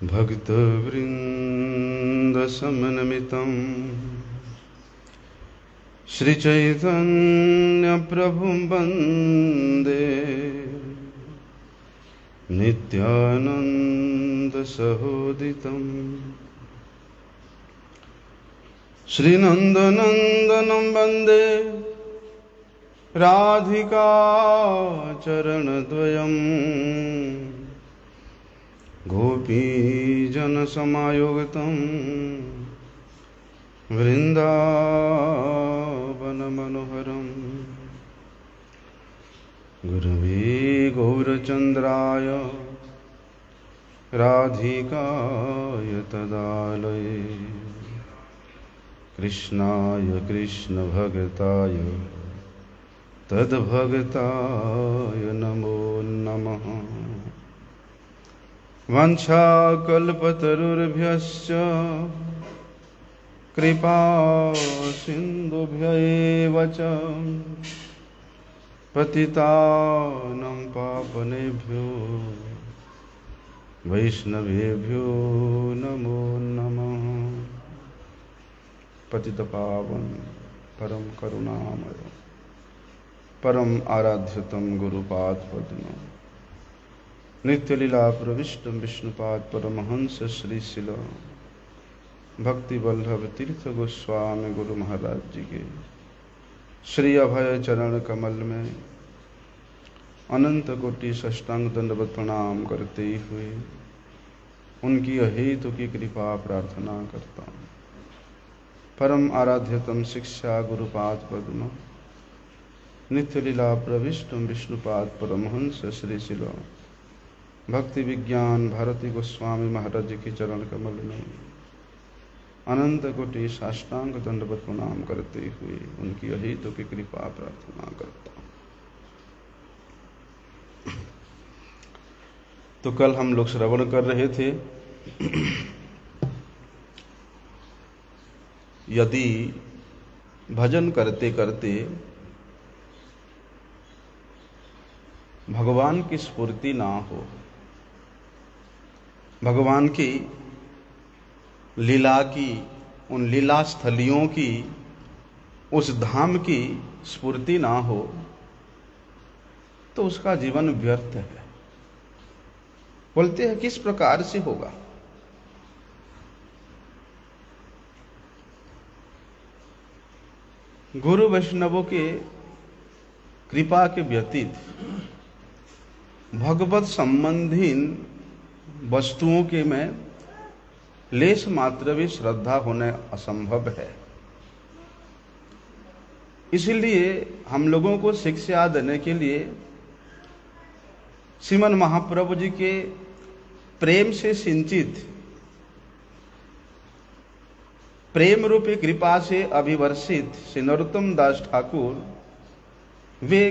भक्तवृन्दसमन्वितं श्रीचैतन्यप्रभुं वन्दे नित्यानन्दसहोदितं श्रीनन्दनन्दनं वन्दे राधिका चरणद्वयम् गोपीजनसमायुक्तं वृन्दावनमनोहरम् गुरवे गौरचन्द्राय राधिकाय तदालये कृष्णाय कृष्णभक्ताय तद्भक्ताय नमो नमः। वाञ्छाकल्पतरुर्भ्यश्च कृपा सिन्धुभ्य एव च पतितानं पावनेभ्यो वैष्णवेभ्यो नमो नमः। पतितपावन परम करुणामय परम आराध्यतम गुरुपादपद्मम् नित्यलीला प्रविष्टम विष्णुपाद परमहंस श्री शिल भक्ति वल्लभ तीर्थ गोस्वामी गुरु महाराज जी के श्री अभय चरण कमल में अनंत कोटि साष्टांग दंडवत प्रणाम करते हुए उनकी अहेतु की कृपा प्रार्थना करता हूँ। परम आराध्यतम शिक्षा गुरुपाद पद्म नित्यलीला प्रविष्टम विष्णुपाद परमहंस श्री शिल भक्ति विज्ञान भारती गोस्वामी महाराज जी के चरण कमल में अनंत कोटि साष्टांग दंडवत प्रणाम करते हुए उनकी अहेतु की कृपा प्रार्थना करता हूँ। तो कल हम लोग श्रवण कर रहे थे यदि भजन करते करते भगवान की स्फूर्ति ना हो, भगवान की लीला की, उन लीला स्थलियों की, उस धाम की स्फूर्ति ना हो तो उसका जीवन व्यर्थ है। बोलते हैं किस प्रकार से होगा? गुरु वैष्णवों के कृपा के व्यतीत भगवत संबंधी वस्तुओं के में लेश मात्र भी श्रद्धा होना असंभव है। इसलिए हम लोगों को शिक्षा देने के लिए श्रीमन महाप्रभु जी के प्रेम से सिंचित, प्रेम रूपी कृपा से अभिवर्षित श्री नरोत्तम दास ठाकुर वे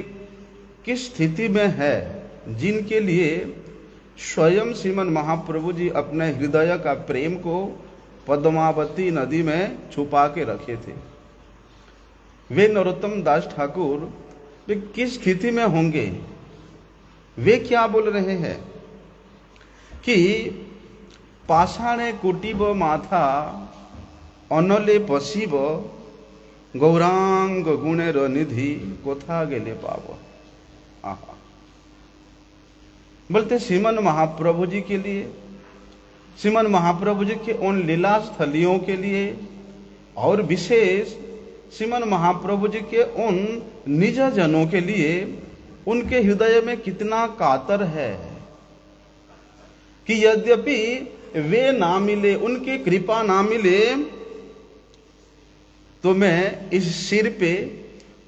किस स्थिति में है, जिनके लिए स्वयं श्रीमन महाप्रभु जी अपने हृदय का प्रेम को पद्मावती नदी में छुपा के रखे थे। वे नरोत्तम दास ठाकुर वे किस स्थिति में होंगे? वे क्या बोल रहे हैं कि पाषाणे कुटीब माथा अनले पशिब गौरांग गुणेर निधि कोथा गेले पाव। आहा, बोलते श्रीमन महाप्रभु जी के लिए, श्रीमन महाप्रभु जी के उन लीला स्थलियों के लिए और विशेष श्रीमन महाप्रभु जी के उन निज जनों के लिए उनके हृदय में कितना कातर है कि यद्यपि वे ना मिले, उनकी कृपा ना मिले तो मैं इस सिर पे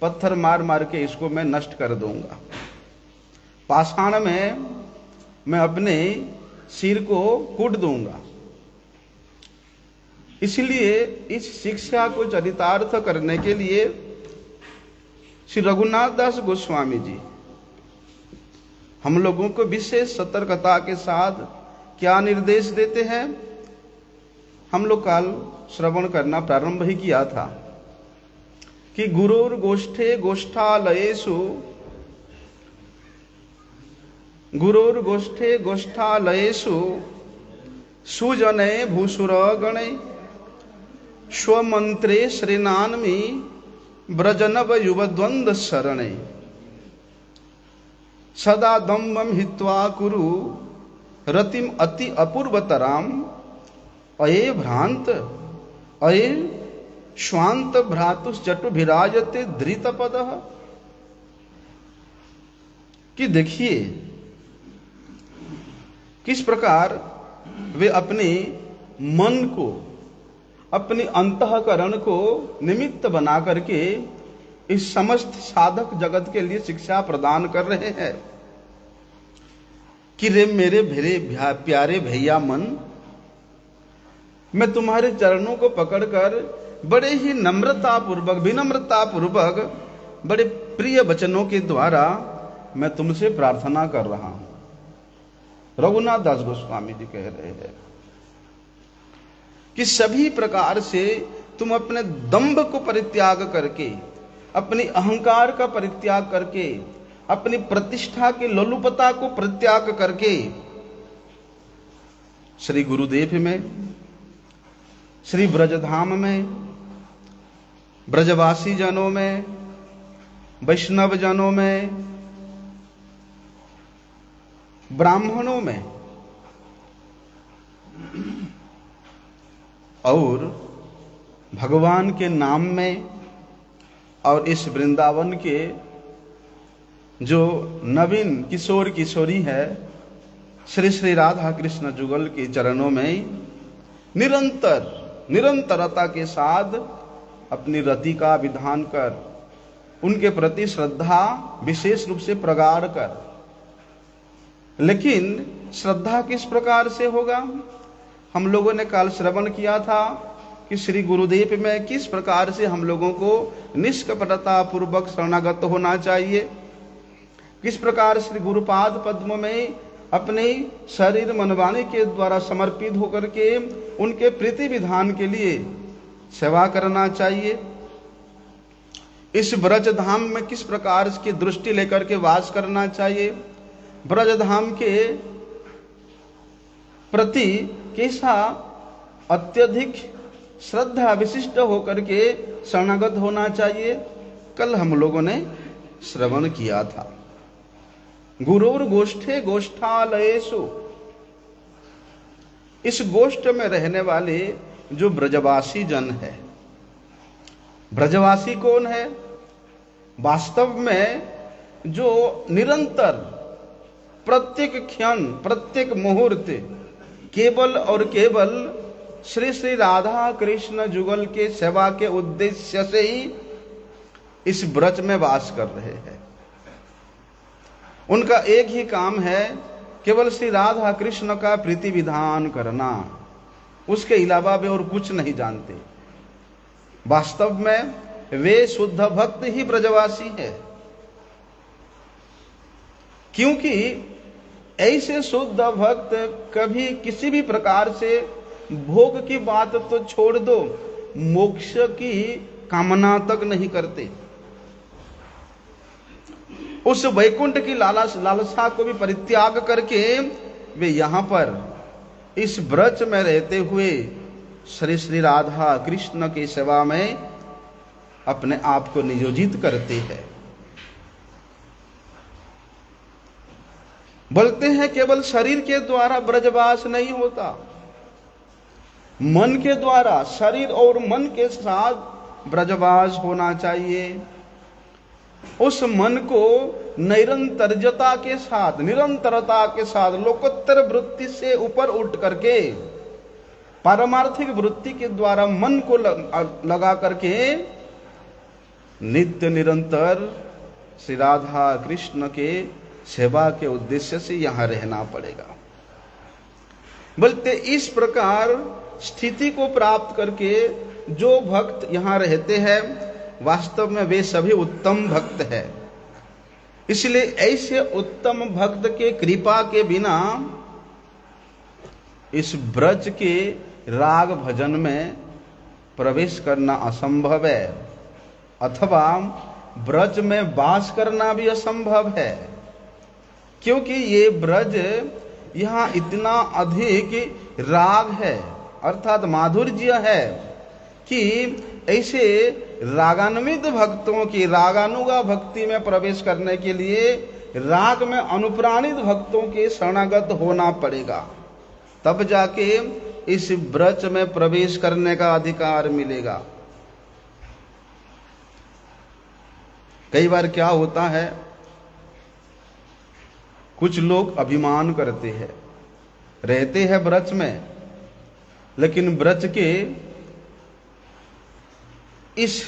पत्थर मार मार के इसको मैं नष्ट कर दूंगा। पाषाण में मैं अपने सिर को कूट दूंगा। इसलिए इस शिक्षा को चरितार्थ करने के लिए श्री रघुनाथ दास गोस्वामी जी हम लोगों को विशेष सतर्कता के साथ क्या निर्देश देते हैं? हम लोग कल श्रवण करना प्रारंभ ही किया था कि गुरुर गोष्ठे गोष्ठालयेषु गुरोर्गोष्ठे गोष्ठालयेषु सुजने भूसुरगणे स्वमंत्रे श्रीनान्मि ब्रजनव युवद्वंद शरणे सदा दम्भं हित्वा कुरु रतिम अति अपूर्वतराम अये भ्रांत अये श्वांत भ्रातुश्चटु विराजते धृतपदः। कि देखिए किस प्रकार वे अपने मन को, अपने अंतःकरण को निमित्त बना करके इस समस्त साधक जगत के लिए शिक्षा प्रदान कर रहे हैं कि रे मेरे प्यारे भैया मन, मैं तुम्हारे चरणों को पकड़कर बड़े ही नम्रता पूर्वक, विनम्रता पूर्वक, बड़े प्रिय वचनों के द्वारा मैं तुमसे प्रार्थना कर रहा हूं। रघुनाथ दास गोस्वामी जी कह रहे हैं कि सभी प्रकार से तुम अपने दंभ को परित्याग करके, अपनी अहंकार का परित्याग करके, अपनी प्रतिष्ठा की लोलुपता को परित्याग करके श्री गुरुदेव में, श्री ब्रजधाम में, ब्रजवासी जनों में, वैष्णव जनों में, ब्राह्मणों में और भगवान के नाम में और इस वृंदावन के जो नवीन किशोर किशोरी है श्री श्री राधा कृष्ण जुगल के चरणों में निरंतरता के साथ अपनी रति का विधान कर, उनके प्रति श्रद्धा विशेष रूप से प्रगाढ़ कर। लेकिन श्रद्धा किस प्रकार से होगा? हम लोगों ने कल श्रवण किया था कि श्री गुरुदेव में किस प्रकार से हम लोगों को निष्कपटता पूर्वक शरणागत होना चाहिए, किस प्रकार श्री गुरुपाद पद्म में अपने शरीर मनवाणी के द्वारा समर्पित होकर के उनके प्रीति विधान के लिए सेवा करना चाहिए, इस ब्रज धाम में किस प्रकार की दृष्टि लेकर के वास करना चाहिए, ब्रजधाम के प्रति कैसा अत्यधिक श्रद्धा विशिष्ट होकर के शरणागत होना चाहिए, कल हम लोगों ने श्रवण किया था। गुरुर गोष्ठे गोष्ठालयेषु, इस गोष्ठ में रहने वाले जो ब्रजवासी जन है, ब्रजवासी कौन है? वास्तव में जो निरंतर प्रत्येक क्षण, प्रत्येक मुहूर्त केवल और केवल श्री श्री राधा कृष्ण जुगल के सेवा के उद्देश्य से ही इस ब्रज में वास कर रहे हैं। उनका एक ही काम है, केवल श्री राधा कृष्ण का प्रीति विधान करना, उसके अलावा वे और कुछ नहीं जानते। वास्तव में वे शुद्ध भक्त ही ब्रजवासी है, क्योंकि ऐसे शुद्ध भक्त कभी किसी भी प्रकार से भोग की बात तो छोड़ दो, मोक्ष की कामना तक नहीं करते। उस वैकुंठ की लालसा को भी परित्याग करके वे यहां पर इस ब्रज में रहते हुए श्री श्री राधा कृष्ण की सेवा में अपने आप को नियोजित करते हैं। बोलते हैं केवल शरीर के द्वारा ब्रजवास नहीं होता, मन के द्वारा, शरीर और मन के साथ ब्रजवास होना चाहिए। उस मन को निरंतरता के साथ, निरंतरता के साथ लोकोत्तर वृत्ति से ऊपर उठ करके पारमार्थिक वृत्ति के द्वारा मन को लगा करके नित्य निरंतर श्री राधा कृष्ण के सेवा के उद्देश्य से यहां रहना पड़ेगा। बोलते इस प्रकार स्थिति को प्राप्त करके जो भक्त यहां रहते हैं वास्तव में वे सभी उत्तम भक्त है। इसलिए ऐसे उत्तम भक्त के कृपा के बिना इस ब्रज के राग भजन में प्रवेश करना असंभव है, अथवा ब्रज में वास करना भी असंभव है। क्योंकि ये ब्रज यहाँ इतना अधिक राग है अर्थात माधुर्य है कि ऐसे रागान्वित भक्तों की रागानुगा भक्ति में प्रवेश करने के लिए राग में अनुप्राणित भक्तों के शरणागत होना पड़ेगा, तब जाके इस ब्रज में प्रवेश करने का अधिकार मिलेगा। कई बार क्या होता है, कुछ लोग अभिमान करते हैं, रहते हैं ब्रज में, लेकिन ब्रज के इस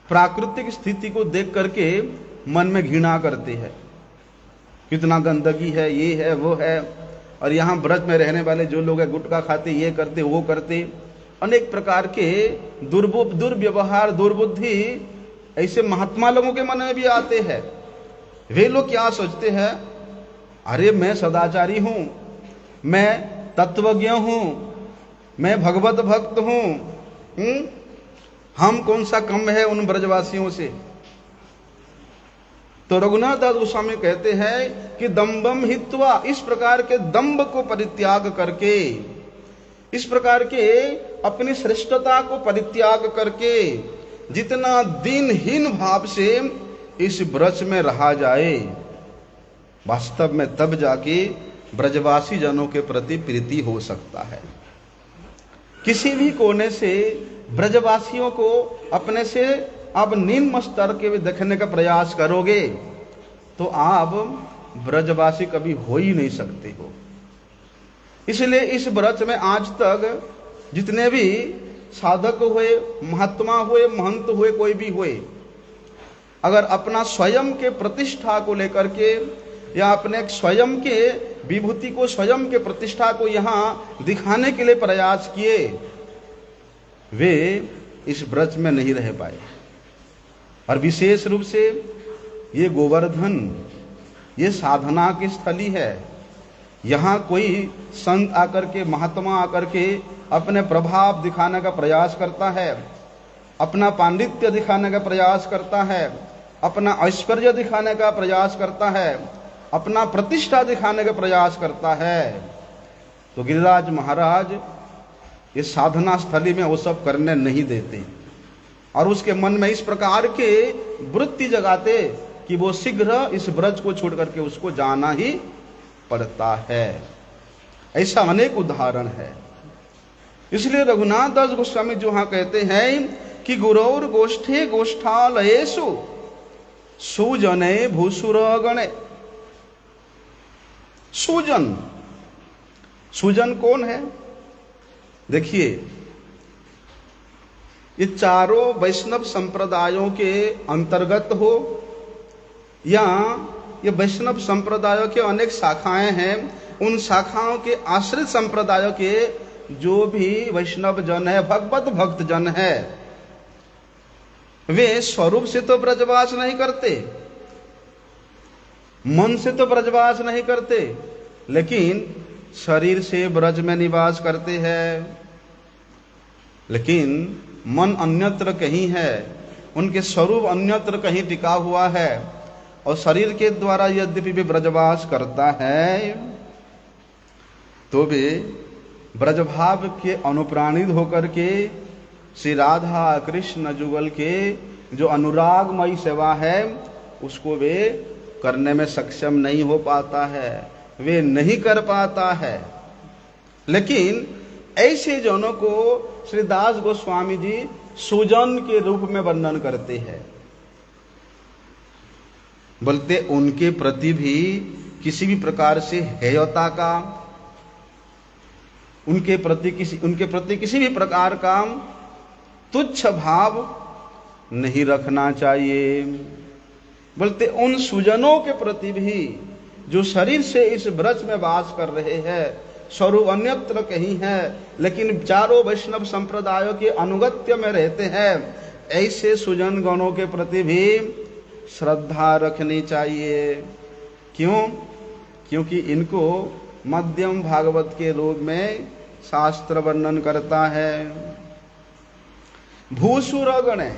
प्राकृतिक स्थिति को देख करके मन में घृणा करते हैं, कितना गंदगी है, ये है वो है। और यहाँ ब्रज में रहने वाले जो लोग हैं गुटखा खाते, ये करते वो करते, अनेक प्रकार के दुर्व्यवहार दुर्बुद्धि ऐसे महात्मा लोगों के मन में भी आते हैं। वे लोग क्या सोचते हैं, अरे मैं सदाचारी हूं, मैं तत्वज्ञ हूं, मैं भगवत भक्त हूं, हम कौन सा कम है उन ब्रजवासियों से। तो रघुनाथ दास गोस्वामी कहते हैं कि दम्बम हित्वा, इस प्रकार के दम्ब को परित्याग करके, इस प्रकार के अपनी श्रेष्ठता को परित्याग करके जितना दीनहीन भाव से इस ब्रज में रहा जाए, वास्तव में तब जाके ब्रजवासी जनों के प्रति प्रीति हो सकता है। किसी भी कोने से ब्रजवासियों को अपने से आप निम्न स्तर के देखने का प्रयास करोगे तो आप ब्रजवासी कभी हो ही नहीं सकते हो। इसलिए इस ब्रज में आज तक जितने भी साधक हुए, महात्मा हुए, महंत हुए, कोई भी हुए, अगर अपना स्वयं के प्रतिष्ठा को लेकर के या अपने स्वयं के विभूति को, स्वयं के प्रतिष्ठा को यहाँ दिखाने के लिए प्रयास किए, वे इस ब्रज में नहीं रह पाए। और विशेष रूप से ये गोवर्धन, ये साधना की स्थली है। यहाँ कोई संत आकर के, महात्मा आकर के अपने प्रभाव दिखाने का प्रयास करता है, अपना पांडित्य दिखाने का प्रयास करता है, अपना ऐश्वर्य दिखाने का प्रयास करता है, अपना प्रतिष्ठा दिखाने का प्रयास करता है, तो गिरिराज महाराज इस साधना स्थली में वो सब करने नहीं देते और उसके मन में इस प्रकार के वृत्ति जगाते कि वो शीघ्र इस ब्रज को छोड़ करके उसको जाना ही पड़ता है। ऐसा अनेक उदाहरण है। इसलिए रघुनाथ दास गोस्वामी जो हाँ कहते हैं कि गुरौर गोष्ठे गोष्ठालयेषु सुजने भूसुर गणे। सुजन, सुजन कौन है? देखिए, ये चारों वैष्णव संप्रदायों के अंतर्गत हो या ये वैष्णव संप्रदायों के अनेक शाखाएं हैं, उन शाखाओं के आश्रित संप्रदायों के जो भी वैष्णव जन है, भगवत भक्त जन है, वे स्वरूप से तो ब्रजवास नहीं करते, मन से तो ब्रजवास नहीं करते, लेकिन शरीर से ब्रज में निवास करते हैं। लेकिन मन अन्यत्र कहीं है, उनके स्वरूप अन्यत्र कहीं टिका हुआ है और शरीर के द्वारा यद्यपि भी ब्रजवास करता है तो भी ब्रजभाव के अनुप्राणित होकर के श्री राधा कृष्ण जुगल के जो अनुरागमयी सेवा है उसको वे करने में सक्षम नहीं हो पाता है, वे नहीं कर पाता है। लेकिन ऐसे जनों को श्री दास गोस्वामी जी सुजन के रूप में वर्णन करते हैं। बोलते उनके प्रति भी किसी भी प्रकार से हेयता का, उनके प्रति किसी भी प्रकार का तुच्छ भाव नहीं रखना चाहिए। बोलते उन सुजनों के प्रति भी जो शरीर से इस ब्रज में वास कर रहे हैं, स्वरूप अन्यत्र कहीं है, लेकिन चारों वैष्णव संप्रदायों के अनुगत्य में रहते हैं, ऐसे सुजन गणों के प्रति भी श्रद्धा रखनी चाहिए। क्यों? क्योंकि इनको मध्यम भागवत के रूप में शास्त्र वर्णन करता है। भूसुर गणे,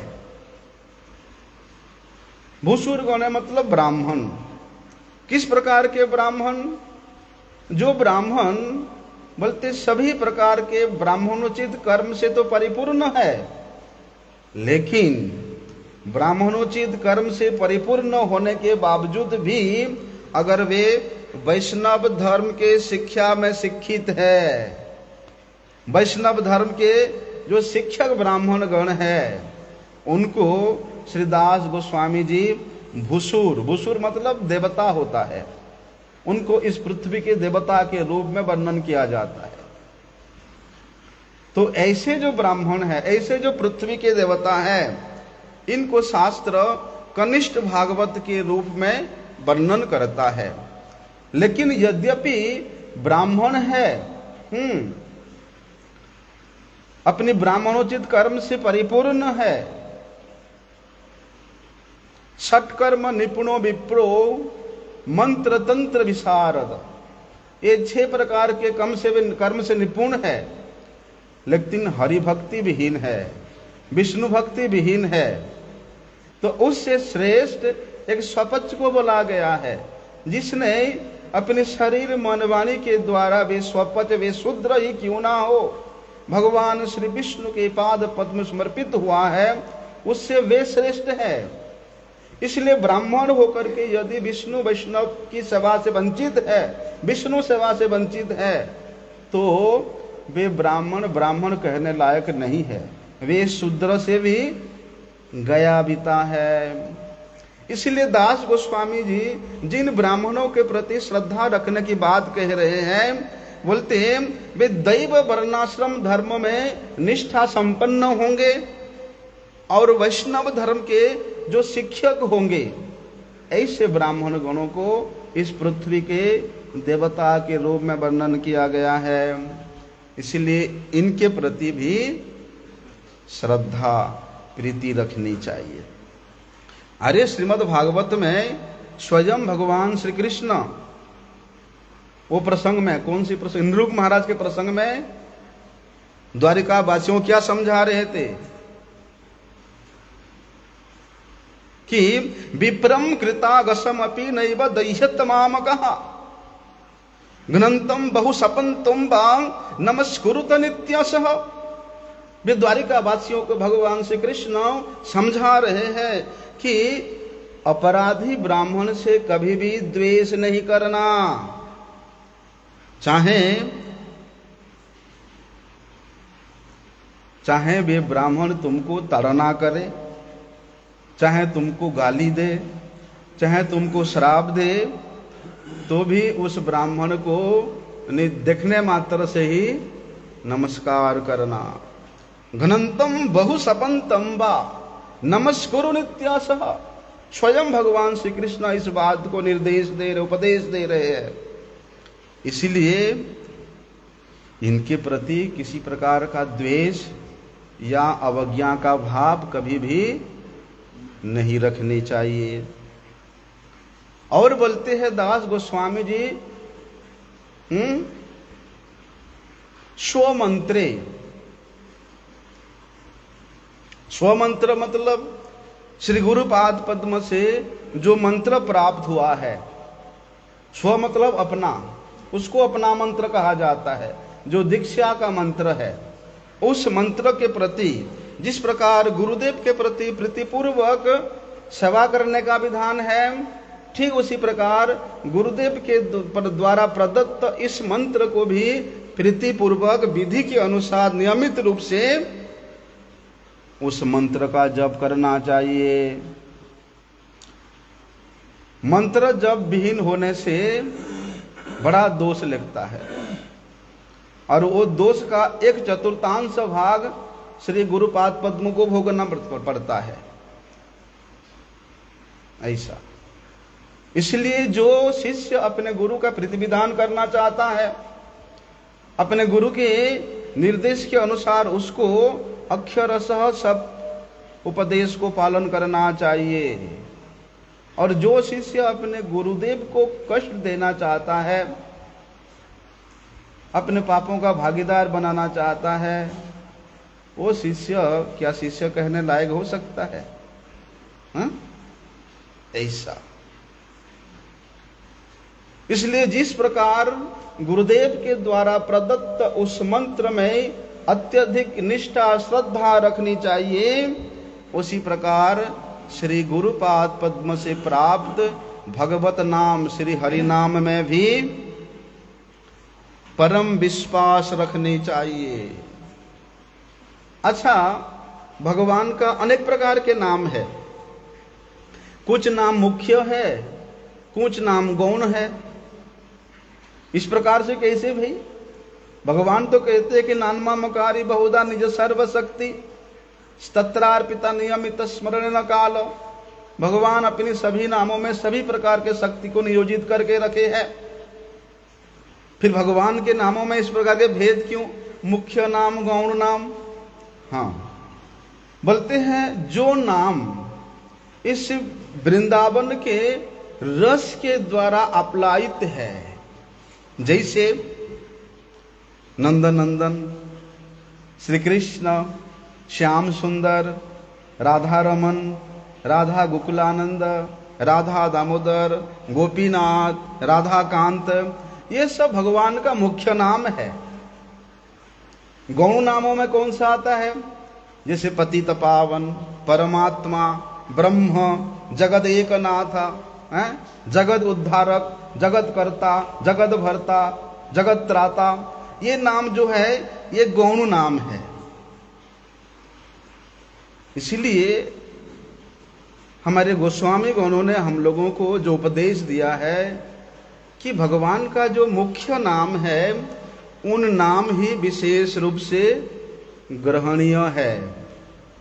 भूसुर गणे मतलब ब्राह्मण। किस प्रकार के ब्राह्मण? जो ब्राह्मण बोलते सभी प्रकार के ब्राह्मणोचित कर्म से तो परिपूर्ण है, लेकिन ब्राह्मणोचित कर्म से परिपूर्ण होने के बावजूद भी अगर वे वैष्णव धर्म के शिक्षा में शिक्षित है, वैष्णव धर्म के जो शिक्षक ब्राह्मण गण है, उनको श्रीदास गोस्वामी जी भूसुर, भूसुर मतलब देवता होता है, उनको इस पृथ्वी के देवता के रूप में वर्णन किया जाता है। तो ऐसे जो ब्राह्मण है, ऐसे जो पृथ्वी के देवता है, इनको शास्त्र कनिष्ठ भागवत के रूप में वर्णन करता है। लेकिन यद्यपि ब्राह्मण है, अपनी ब्राह्मणोचित कर्म से परिपूर्ण है, षटकर्म निपुणो विप्रो मंत्र तंत्र विशारद, ये 6 प्रकार के कर्म से निपुण है, लेकिन हरि भक्ति विहीन है, विष्णु भक्ति विहीन है, तो उससे श्रेष्ठ एक स्वपच को बोला गया है, जिसने अपने शरीर मन वाणी के द्वारा वे स्वपच, वे शूद्र ही क्यों ना हो, भगवान श्री विष्णु के पाद पद्म समर्पित हुआ है, उससे वे श्रेष्ठ है। इसलिए ब्राह्मण होकर के यदि विष्णु वैष्णव की सेवा से वंचित है, विष्णु सेवा से वंचित है, तो वे ब्राह्मण कहने लायक नहीं है, वे शूद्र से भी गया बीता है। इसलिए दास गोस्वामी जी जिन ब्राह्मणों के प्रति श्रद्धा रखने की बात कह रहे हैं, बोलते हैं वे दैव वर्णाश्रम धर्म में निष्ठा संपन्न होंगे और वैष्णव धर्म के जो शिक्षक होंगे, ऐसे ब्राह्मण गणों को इस पृथ्वी के देवता के रूप में वर्णन किया गया है। इसलिए इनके प्रति भी श्रद्धा प्रीति रखनी चाहिए। अरे श्रीमद् भागवत में स्वयं भगवान श्री कृष्ण, वो प्रसंग में, कौन सी प्रसंग, इंद्रुक महाराज के प्रसंग में द्वारिका वासियों क्या समझा रहे थे कि विप्रम कृतागसम अपि नैव दह्यत मामकः घ्नन्तम बहु सपन्तम बांग नमस्कुरुत नित्यशः। वे द्वारिका वासियों को भगवान श्री कृष्ण समझा रहे हैं कि अपराधी ब्राह्मण से कभी भी द्वेष नहीं करना, चाहे वे ब्राह्मण तुमको ताड़ना करे, चाहे तुमको गाली दे, चाहे तुमको श्राप दे, तो भी उस ब्राह्मण को देखने मात्र से ही नमस्कार करना। घ्नन्तम बहु सपन्तम वा नमस्कुरु नित्यासः। स्वयं भगवान श्री कृष्ण इस बात को निर्देश दे रहे, उपदेश दे रहे हैं। इसलिए इनके प्रति किसी प्रकार का द्वेष या अवज्ञा का भाव कभी भी नहीं रखनी चाहिए। और बोलते हैं दास गोस्वामी जी, स्वमंत्रे, स्वमंत्र मतलब श्री गुरुपाद पद्म से जो मंत्र प्राप्त हुआ है, स्व मतलब अपना, उसको अपना मंत्र कहा जाता है। जो दीक्षा का मंत्र है, उस मंत्र के प्रति जिस प्रकार गुरुदेव के प्रति प्रीतिपूर्वक सेवा करने का विधान है, ठीक उसी प्रकार गुरुदेव के द्वारा प्रदत्त इस मंत्र को भी प्रीतिपूर्वक विधि के अनुसार नियमित रूप से उस मंत्र का जप करना चाहिए। मंत्र जप विहीन होने से बड़ा दोष लगता है, और वो दोष का 1/4 भाग श्री गुरुपाद पद्म को भोगना पड़ता है। ऐसा इसलिए जो शिष्य अपने गुरु का प्रतिविधान करना चाहता है, अपने गुरु के निर्देश के अनुसार उसको अक्षरशः सब उपदेश को पालन करना चाहिए। और जो शिष्य अपने गुरुदेव को कष्ट देना चाहता है, अपने पापों का भागीदार बनाना चाहता है, वो शिष्य क्या शिष्य कहने लायक हो सकता है? ऐसा इसलिए जिस प्रकार गुरुदेव के द्वारा प्रदत्त उस मंत्र में अत्यधिक निष्ठा श्रद्धा रखनी चाहिए, उसी प्रकार श्री गुरुपाद पद्म से प्राप्त भगवत नाम श्री हरि नाम में भी परम विश्वास रखनी चाहिए। अच्छा, भगवान का अनेक प्रकार के नाम है। कुछ नाम मुख्य है, कुछ नाम गौण है। इस प्रकार से कैसे भाई? भगवान तो कहते हैं कि नान्मामकारी बहुधा निज सर्वशक्ति तत्रार्पिता नियमित स्मरण न काल। भगवान अपनी सभी नामों में सभी प्रकार के शक्ति को नियोजित करके रखे हैं। फिर भगवान के नामों में इस प्रकार के भेद क्यों? मुख्य नाम, गौण नाम। हाँ, बोलते हैं जो नाम इस वृंदावन के रस के द्वारा अपलायित है, जैसे नंदन नंदन, श्री कृष्ण, श्याम सुंदर, राधा रमन, राधा गोकुलानंद, राधा दामोदर, गोपीनाथ, राधा कांत, ये सब भगवान का मुख्य नाम है। गौण नामों में कौन सा आता है? जैसे पतित पावन, परमात्मा, ब्रह्म, जगद एकनाथ, जगत उद्धारक, जगत कर्ता, जगत भरता, जगत त्राता, ये नाम जो है ये गौण नाम है। इसीलिए हमारे गोस्वामी गणों ने हम लोगों को जो उपदेश दिया है कि भगवान का जो मुख्य नाम है उन नाम ही विशेष रूप से ग्रहणीय है।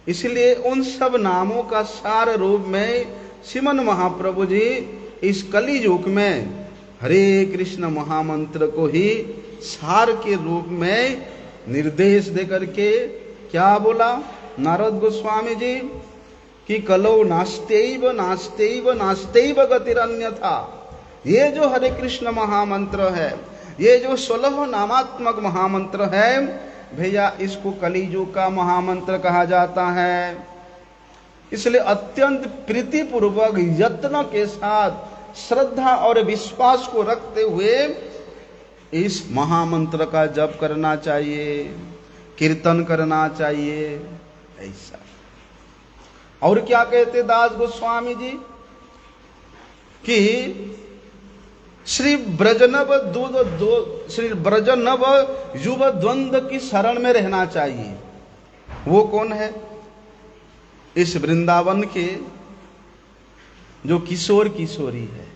इसलिए उन सब नामों का सार रूप में श्रीमन महाप्रभु जी इस कलि युग में हरे कृष्ण महामंत्र को ही सार के रूप में निर्देश देकर के क्या बोला नारद गोस्वामी जी कि कलो नास्तेव नास्तेव नास्तेव गतिरन्यथा। ये जो हरे कृष्ण महामंत्र है, ये जो 16 नामात्मक महामंत्र है, भैया इसको कलियुग का महामंत्र कहा जाता है। इसलिए अत्यंत प्रीतिपूर्वक यत्न के साथ श्रद्धा और विश्वास को रखते हुए इस महामंत्र का जप करना चाहिए, कीर्तन करना चाहिए। ऐसा। और क्या कहते दास गोस्वामी जी कि श्री ब्रजनव युव द्वंद्व की शरण में रहना चाहिए। वो कौन है? इस वृंदावन के जो किशोर किशोरी है,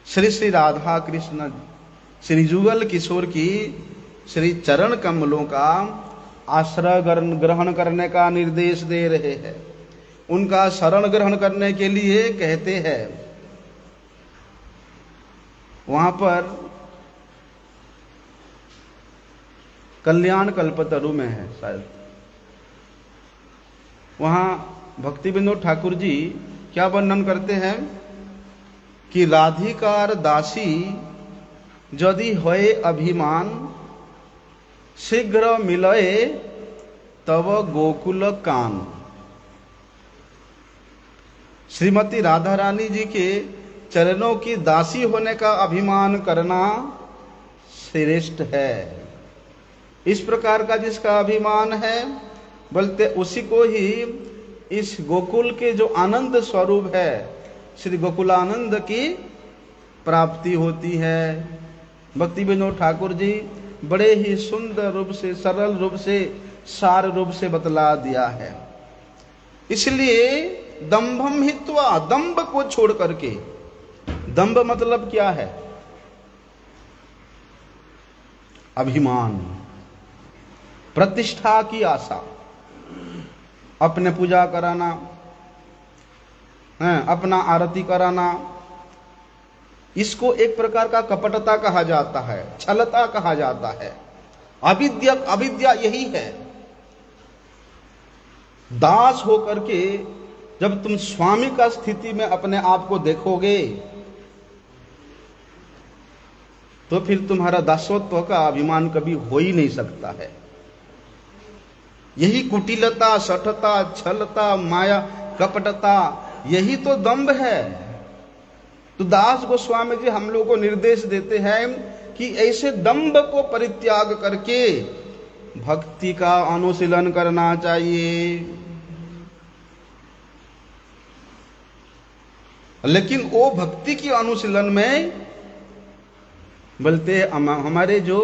श्री श्री राधा कृष्ण श्री युगल किशोर की श्री चरण कमलों का आश्रय ग्रहण करने का निर्देश दे रहे हैं। उनका शरण ग्रहण करने के लिए कहते हैं। वहां पर कल्याण कल्पतरु में है शायद, वहां भक्ति विनोद ठाकुर जी क्या वर्णन करते हैं कि राधिकार दासी यदि होए अभिमान शीघ्र मिलए तब गोकुल कान। श्रीमती राधा रानी जी के चरणों की दासी होने का अभिमान करना श्रेष्ठ है। इस प्रकार का जिसका अभिमान है, बोलते उसी को ही इस गोकुल के जो आनंद स्वरूप है श्री गोकुलानंद की प्राप्ति होती है। भक्ति विनोद ठाकुर जी बड़े ही सुंदर रूप से, सरल रूप से, सार रूप से बतला दिया है। इसलिए दंभम हित्वा, दंभ को छोड़ करके, दंभ मतलब क्या है? अभिमान, प्रतिष्ठा की आशा, अपने पूजा कराना, अपना आरती कराना, इसको एक प्रकार का कपटता कहा जाता है, छलता कहा जाता है। अविद्या यही है। दास होकर के जब तुम स्वामी का स्थिति में अपने आप को देखोगे तो फिर तुम्हारा दासत्व का अभिमान कभी हो ही नहीं सकता है। यही कुटिलता, शठता, छलता, माया, कपटता, यही तो दंभ है। तो दास गोस्वामी जी हम लोग को निर्देश देते हैं कि ऐसे दंभ को परित्याग करके भक्ति का अनुशीलन करना चाहिए। लेकिन वो भक्ति की अनुशीलन में बोलते हमारे जो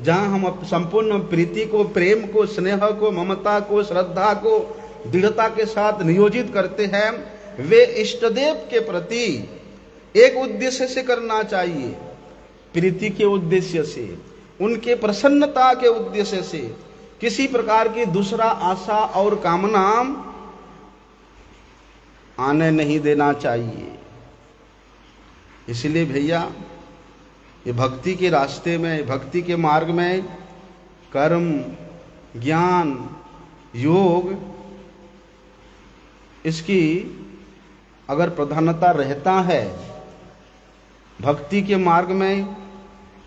जहां हम संपूर्ण प्रीति को, प्रेम को, स्नेह को, ममता को, श्रद्धा को दृढ़ता के साथ नियोजित करते हैं, वे इष्टदेव के प्रति एक उद्देश्य से करना चाहिए, प्रीति के उद्देश्य से, उनके प्रसन्नता के उद्देश्य से, किसी प्रकार की दूसरा आशा और कामना आने नहीं देना चाहिए। इसलिए भैया ये भक्ति के रास्ते में, भक्ति के मार्ग में कर्म, ज्ञान, योग, इसकी अगर प्रधानता रहता है, भक्ति के मार्ग में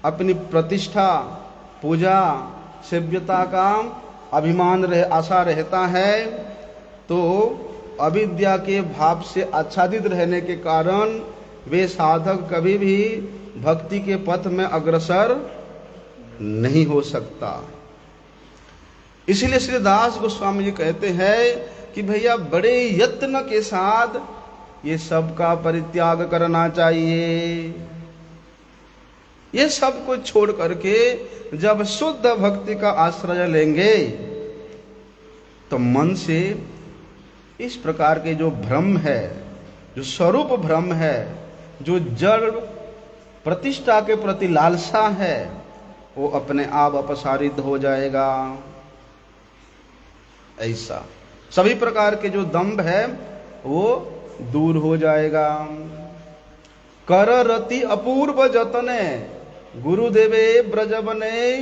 अपनी प्रतिष्ठा, पूजा, सेव्यता का अभिमान आशा रहता है, तो अविद्या के भाव से आच्छादित रहने के कारण वे साधक कभी भी भक्ति के पथ में अग्रसर नहीं हो सकता। इसलिए श्री दास गोस्वामी जी कहते हैं कि भैया बड़े यत्न के साथ ये सब का परित्याग करना चाहिए। ये सब कुछ छोड़ करके जब शुद्ध भक्ति का आश्रय लेंगे तो मन से इस प्रकार के जो भ्रम है, जो स्वरूप भ्रम है, जो जड़ प्रतिष्ठा के प्रति लालसा है, वो अपने आप अपसारित हो जाएगा। ऐसा सभी प्रकार के जो दंभ है वो दूर हो जाएगा। कर रति अपूर्व जतने गुरुदेवे ब्रजबने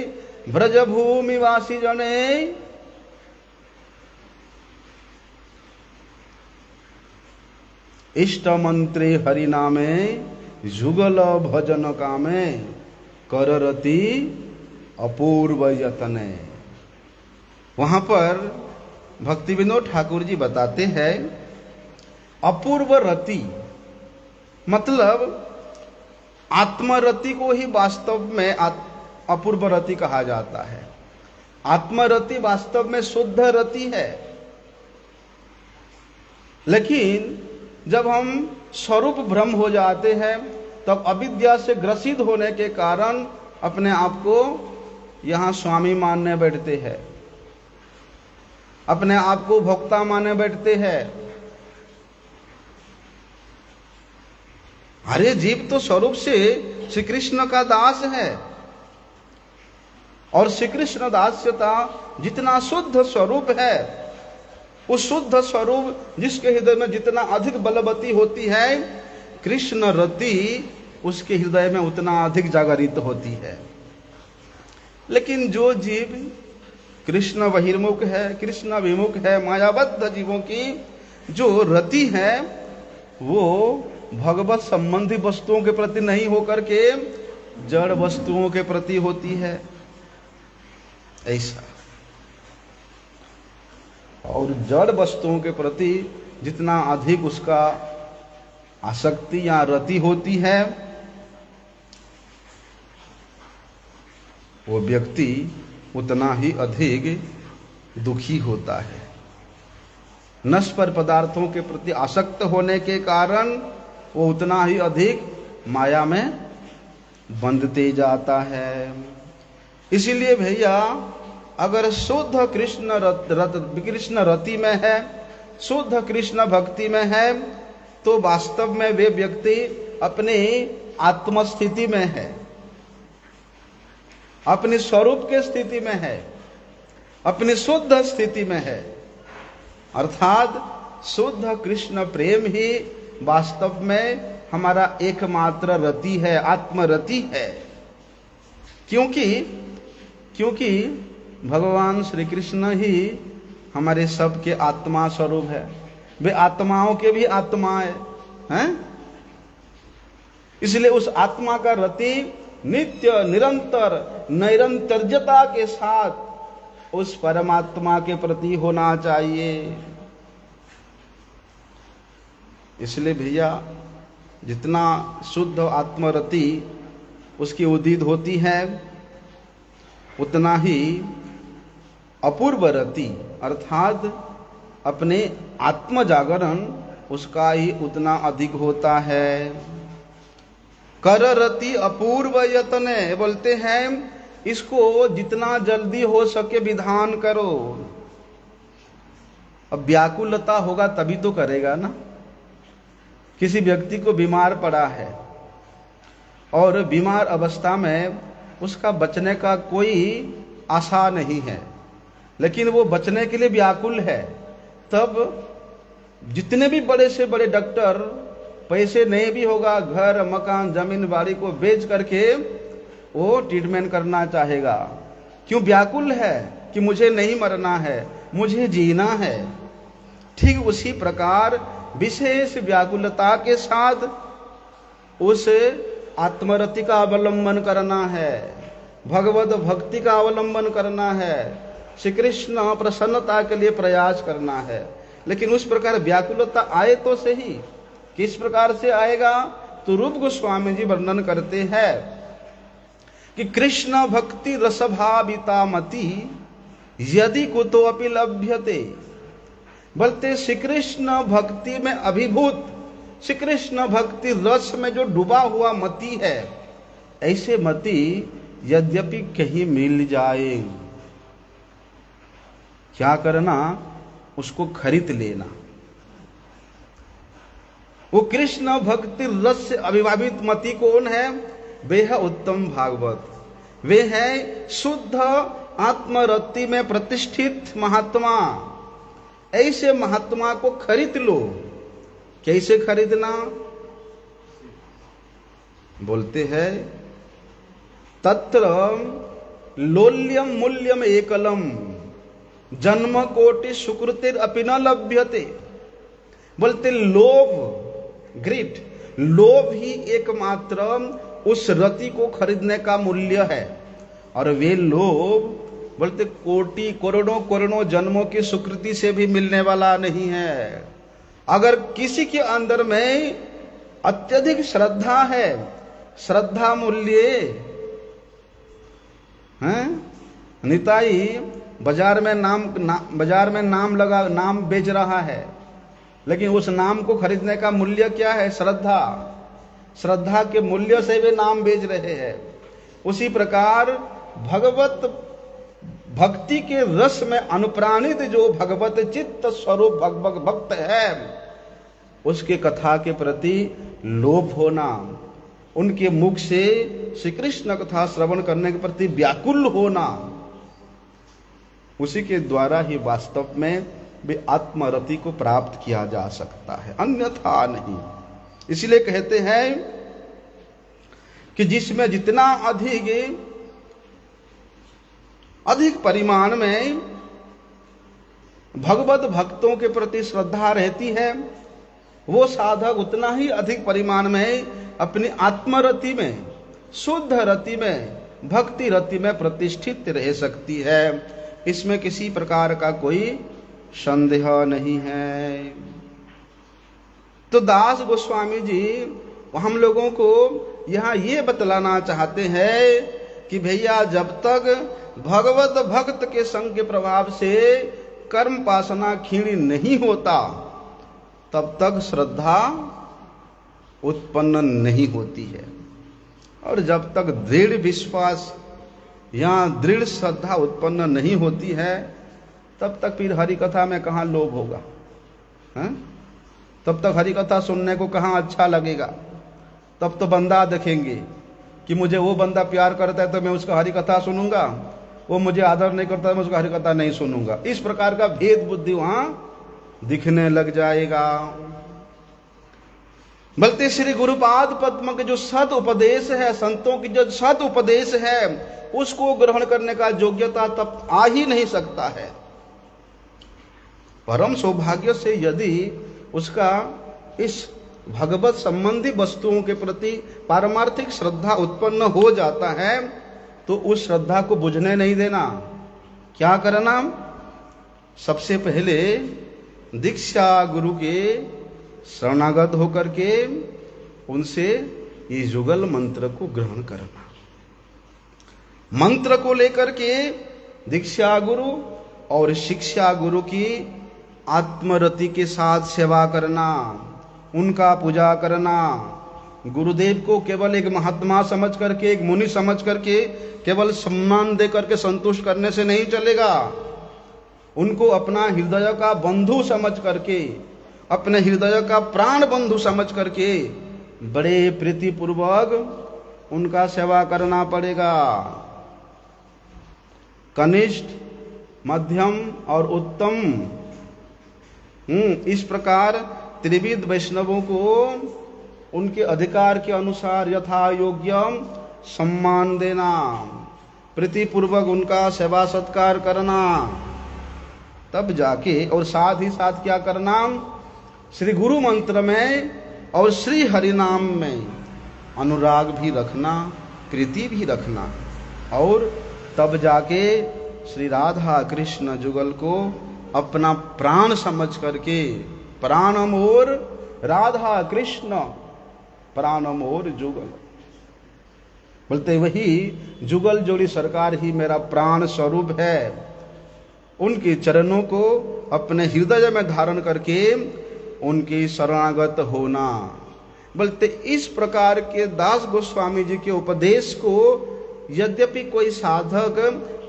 ब्रजभूमिवासी जने, इष्ट मंत्रे हरि नामे जुगल भजन कामे, कर रति अपूर्व यतने। वहां पर भक्ति विनोद ठाकुर जी बताते हैं अपूर्व रति मतलब आत्मरति को ही वास्तव में अपूर्व रति कहा जाता है। आत्मरति वास्तव में शुद्ध रति है, लेकिन जब हम स्वरूप भ्रम हो जाते हैं तब अविद्या से ग्रसित होने के कारण अपने आप को यहां स्वामी मानने बैठते हैं, अपने आप को भोक्ता माने बैठते हैं। अरे जीव तो स्वरूप से श्री कृष्ण का दास है, और श्री कृष्ण दास्यता जितना शुद्ध स्वरूप है, उस शुद्ध स्वरूप जिसके हृदय में जितना अधिक बलवती होती है, कृष्ण रति उसके हृदय में उतना अधिक जागरित होती है। लेकिन जो जीव कृष्ण बहिर्मुख है, कृष्ण विमुख है, मायाबद्ध जीवों की जो रति है वो भगवत संबंधी वस्तुओं के प्रति नहीं होकर के जड़ वस्तुओं के प्रति होती है। ऐसा, और जड़ वस्तुओं के प्रति जितना अधिक उसका आसक्ति या रति होती है, वो व्यक्ति उतना ही अधिक दुखी होता है। नश्वर पदार्थों के प्रति आसक्त होने के कारण वो उतना ही अधिक माया में बंधते जाता है। इसीलिए भैया अगर शुद्ध कृष्ण रति में है, शुद्ध कृष्ण भक्ति में है, तो वास्तव में वे व्यक्ति अपने आत्मस्थिति में है, अपने स्वरूप के स्थिति में है, अपनी शुद्ध स्थिति में है। अर्थात शुद्ध कृष्ण प्रेम ही वास्तव में हमारा एकमात्र रति है, आत्मरति है। क्योंकि भगवान श्री कृष्ण ही हमारे सबके आत्मा स्वरूप है। वे आत्माओं के भी आत्मा हैं। इसलिए उस आत्मा का रति नित्य निरंतर नैरंतर्यता के साथ उस परमात्मा के प्रति होना चाहिए। इसलिए भैया जितना शुद्ध आत्मरति उसकी उदित होती है, उतना ही अपूर्व रति अर्थात अपने आत्म जागरण उसका ही उतना अधिक होता है। कर रति अपूर्व यत्न, बोलते हैं इसको जितना जल्दी हो सके विधान करो। अब व्याकुलता होगा तभी तो करेगा ना। किसी व्यक्ति को बीमार पड़ा है और बीमार अवस्था में उसका बचने का कोई आशा नहीं है, लेकिन वो बचने के लिए व्याकुल है, तब जितने भी बड़े से बड़े डॉक्टर, पैसे नहीं भी होगा, घर मकान जमीन बाड़ी को बेच करके वो ट्रीटमेंट करना चाहेगा। क्यों? व्याकुल है कि मुझे नहीं मरना है, मुझे जीना है। ठीक उसी प्रकार विशेष व्याकुलता के साथ उस आत्मरति का अवलंबन करना है, भगवत भक्ति का अवलंबन करना है, श्री कृष्ण प्रसन्नता के लिए प्रयास करना है। लेकिन उस प्रकार व्याकुलता आए तो सही, किस प्रकार से आएगा? तो रूप गोस्वामी जी वर्णन करते हैं कि कृष्ण भक्ति रसभाविता मति यदि कुतो अपि लभ्यते। बोलते श्री कृष्ण भक्ति में अभिभूत, श्री कृष्ण भक्ति रस में जो डूबा हुआ मति है, ऐसे मति यद्यपि कहीं मिल जाए, क्या करना? उसको खरीद लेना। वो कृष्ण भक्ति रस से अभिभावित मति कौन है? वे है उत्तम भागवत, वे है शुद्ध आत्मरति में प्रतिष्ठित महात्मा। ऐसे महात्मा को खरीद लो। कैसे खरीदना? बोलते हैं तत्र लोल्यम मूल्यम एकलम जन्म कोटि सुकृतिर अपि न लभ्यते। बोलते लोभ, ग्रीड, लोभ ही एकमात्र उस रति को खरीदने का मूल्य है। और वे लोभ बोलते कोटि करोड़ों करोड़ों जन्मों की सुकृति से भी मिलने वाला नहीं है। अगर किसी के अंदर में अत्यधिक श्रद्धा है, श्रद्धा मूल्य है। निताई बाजार में नाम बेच रहा है, लेकिन उस नाम को खरीदने का मूल्य क्या है? श्रद्धा। श्रद्धा के मूल्य से वे नाम बेच रहे हैं। उसी प्रकार भगवत भक्ति के रस में अनुप्राणित जो भगवत चित्त स्वरूप भक्त है, उसके कथा के प्रति लोभ होना, उनके मुख से श्री कृष्ण कथा श्रवण करने के प्रति व्याकुल होना, उसी के द्वारा ही वास्तव में भी आत्मरति को प्राप्त किया जा सकता है, अन्यथा नहीं। इसलिए कहते हैं कि जिसमें जितना अधिक परिमाण में भगवत भक्तों के प्रति श्रद्धा रहती है, वो साधक उतना ही अधिक परिमाण में अपनी आत्मरति में, शुद्ध रति में, भक्ति रति में प्रतिष्ठित रह सकती है। इसमें किसी प्रकार का कोई संदेह नहीं है। तो दास गोस्वामी जी हम लोगों को यहाँ ये बतलाना चाहते हैं कि भैया जब तक भगवत भक्त के संग के प्रभाव से कर्म पासना क्षीण नहीं होता, तब तक श्रद्धा उत्पन्न नहीं होती है। और जब तक दृढ़ विश्वास या दृढ़ श्रद्धा उत्पन्न नहीं होती है, तब तक फिर हरि कथा में कहाँ लोभ होगा, है? तब तक हरि कथा सुनने को कहाँ अच्छा लगेगा। तब तो बंदा देखेंगे कि मुझे वो बंदा प्यार करता है तो मैं उसका हरि कथा सुनूंगा, वो मुझे आदर नहीं करता है मैं उसका हरि कथा नहीं सुनूंगा। इस प्रकार का भेद बुद्धि वहां दिखने लग जाएगा। बल्कि श्री गुरुपाद पद्म के जो सद उपदेश है, संतों की जो सद उपदेश है, उसको ग्रहण करने का योग्यता तब आ ही नहीं सकता है। परम सौभाग्य से यदि उसका इस भगवत संबंधी वस्तुओं के प्रति पारमार्थिक श्रद्धा उत्पन्न हो जाता है, तो उस श्रद्धा को बुझने नहीं देना। क्या करना? सबसे पहले दीक्षा गुरु के शरणागत होकर के उनसे ये युगल मंत्र को ग्रहण करना। मंत्र को लेकर के दीक्षा गुरु और शिक्षा गुरु की आत्मरति के साथ सेवा करना, उनका पूजा करना। गुरुदेव को केवल एक महात्मा समझ करके, एक मुनि समझ करके, केवल सम्मान दे करके संतुष्ट करने से नहीं चलेगा। उनको अपना हृदय का बंधु समझ करके, अपने हृदय का प्राण बंधु समझ करके बड़े प्रीतिपूर्वक उनका सेवा करना पड़ेगा। कनिष्ठ, मध्यम और उत्तम, इस प्रकार त्रिविध वैष्णवों को उनके अधिकार के अनुसार यथा योग्य सम्मान देना, प्रीतिपूर्वक उनका सेवा सत्कार करना, तब जाके, और साथ ही साथ क्या करना, श्री गुरु मंत्र में और श्री हरि नाम में अनुराग भी रखना, प्रीति भी रखना, और तब जाके श्री राधा कृष्ण जुगल को अपना प्राण समझ करके, प्राणमोर राधा कृष्ण प्राणमोर जुगल, बोलते वही जुगल जोड़ी सरकार ही मेरा प्राण स्वरूप है। उनके चरणों को अपने हृदय में धारण करके उनकी शरणागत होना। बोलते इस प्रकार के दास गोस्वामी जी के उपदेश को यद्यपि कोई साधक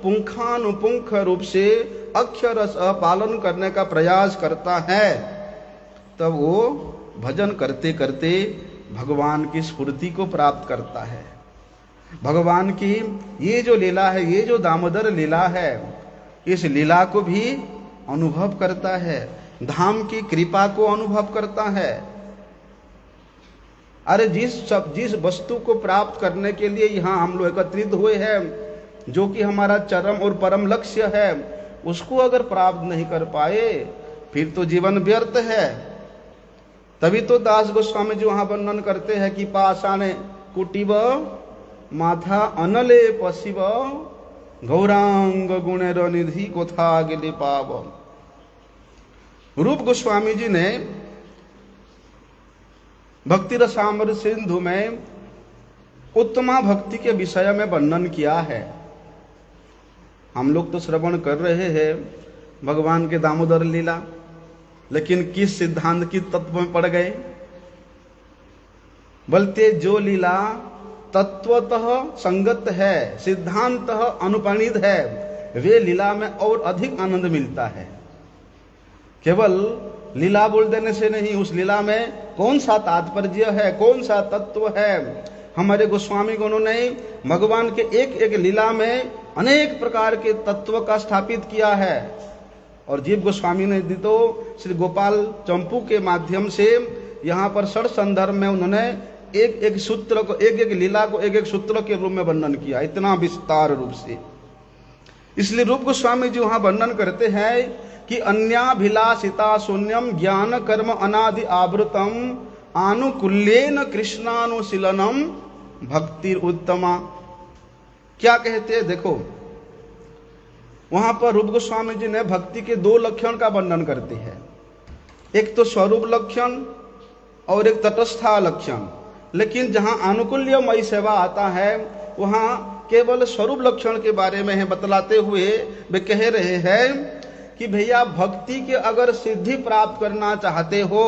पुंखानुपुंख रूप से अक्षरश पालन करने का प्रयास करता है, तब वो भजन करते करते भगवान की स्फूर्ति को प्राप्त करता है। भगवान की ये जो लीला है, ये जो दामोदर लीला है, इस लीला को भी अनुभव करता है, धाम की कृपा को अनुभव करता है। अरे जिस वस्तु को प्राप्त करने के लिए यहाँ हम लोग एकत्रित हुए हैं, जो कि हमारा चरम और परम लक्ष्य है, उसको अगर प्राप्त नहीं कर पाए फिर तो जीवन व्यर्थ है। तभी तो दास गोस्वामी जी वहां वर्णन करते हैं कि पाषाणे कुटिब माथा अनले पशिव गौरांग गुणेर निधि कोथा गिले पाव। रूप गोस्वामी जी ने भक्ति रसामृत सिंधु में उत्तमा भक्ति के विषय में वर्णन किया है। हम लोग तो श्रवण कर रहे हैं भगवान के दामोदर लीला, लेकिन किस सिद्धांत की तत्व में पड़ गए? बोलते जो लीला तत्वतः संगत है, सिद्धांतः अनुपणित है, वे लीला में और अधिक आनंद मिलता है। केवल लीला बोल देने से नहीं, उस लीला में कौन सा तात्पर्य है, कौन सा तत्व है। हमारे गोस्वामी गणों ने भगवान के एक एक लीला में अनेक प्रकार के तत्व का स्थापित किया है। और जीव गोस्वामी ने दी तो श्री गोपाल चंपू के माध्यम से यहाँ पर षड संदर्भ में उन्होंने एक एक सूत्र को, एक एक लीला को एक एक सूत्र के रूप में वर्णन किया, इतना विस्तार रूप से। इसलिए रूप गोस्वामी जी वहां वर्णन करते हैं कि अन्याभिलाषिता शून्यम ज्ञान कर्म अनादि आवृतम आनुकूल्येन कृष्णानुशीलनम भक्ति उत्तमा। क्या कहते हैं देखो, वहां पर रूप गोस्वामी जी ने भक्ति के दो लक्षण का वर्णन करते हैं, एक तो स्वरूप लक्षण और एक तटस्था लक्षण। लेकिन जहां आनुकूल्यमयी सेवा आता है वहां केवल स्वरूप लक्षण के बारे में है बतलाते हुए वे कह रहे हैं कि भैया भक्ति के अगर सिद्धि प्राप्त करना चाहते हो,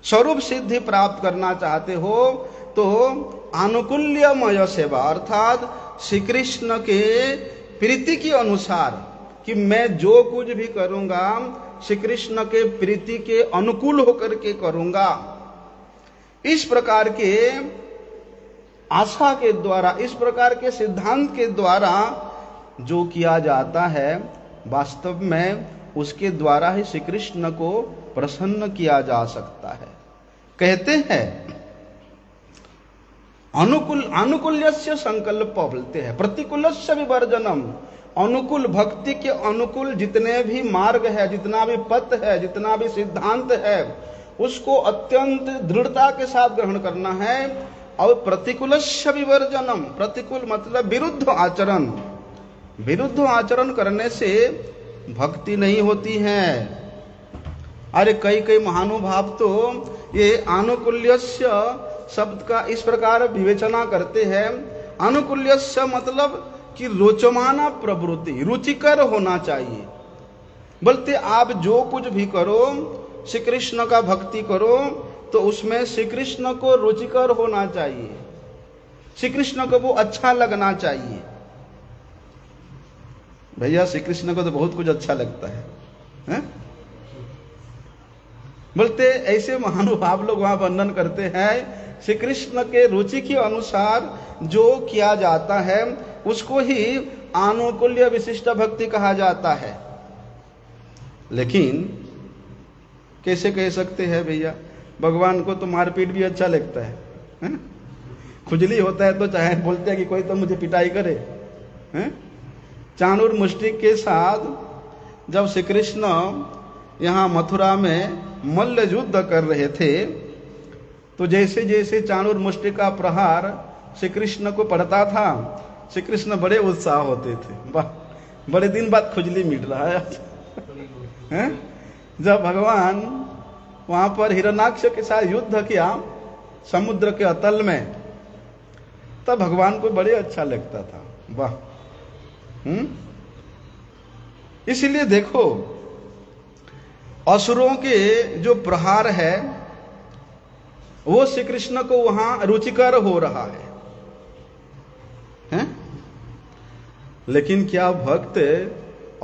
स्वरूप सिद्धि प्राप्त करना चाहते हो, तो आनुकूल्यमय सेवा अर्थात श्री कृष्ण के प्रीति के अनुसार, कि मैं जो कुछ भी करूंगा श्री कृष्ण के प्रीति के अनुकूल होकर के करूंगा, इस प्रकार के आशा के द्वारा, इस प्रकार के सिद्धांत के द्वारा जो किया जाता है, वास्तव में उसके द्वारा ही श्री कृष्ण को प्रसन्न किया जा सकता है। कहते हैं अनुकूल्यस्य संकल्प बोलते हैं, प्रतिकूलस्य विवर्जनम। अनुकूल भक्ति के अनुकूल जितने भी मार्ग है, जितना भी पथ है, जितना भी सिद्धांत है, उसको अत्यंत दृढ़ता के साथ ग्रहण करना है। और प्रतिकूलस्य विवर्जनम, प्रतिकूल मतलब विरुद्ध आचरण, विरुद्ध आचरण करने से भक्ति नहीं होती है। अरे कई कई महानुभाव तो ये आनुकूल्यस्य शब्द का इस प्रकार विवेचना करते हैं। आनुकूल्यस्य मतलब कि रोचमाना प्रवृत्ति, रुचिकर होना चाहिए। बोलते आप जो कुछ भी करो, श्री कृष्ण का भक्ति करो, तो उसमें श्री कृष्ण को रुचिकर होना चाहिए, श्री कृष्ण को वो अच्छा लगना चाहिए। भैया श्री कृष्ण को तो बहुत कुछ अच्छा लगता है? बोलते ऐसे महानुभाव लोग वहां वर्णन करते हैं, श्री कृष्ण के रुचि के अनुसार जो किया जाता है उसको ही आनुकूल्य विशिष्ट भक्ति कहा जाता है। लेकिन कैसे कह सकते हैं भैया, भगवान को तो मारपीट भी अच्छा लगता है? खुजली होता है तो चाहे बोलते हैं कि कोई तो मुझे पिटाई करे। चाणूर मुष्टिक के साथ जब श्री कृष्ण यहाँ मथुरा में मल्ल युद्ध कर रहे थे, तो जैसे जैसे चाणूर मुष्टिक का प्रहार श्री कृष्ण को पड़ता था, श्री कृष्ण बड़े उत्साह होते थे। बड़े दिन बाद खुजली मिट रहा है। जब भगवान वहां पर हिरण्याक्ष के साथ युद्ध किया समुद्र के अतल में, तब भगवान को बड़े अच्छा लगता था। वाह! इसलिए देखो, असुरों के जो प्रहार है वो श्री कृष्ण को वहां रुचिकर हो रहा है? लेकिन क्या भक्त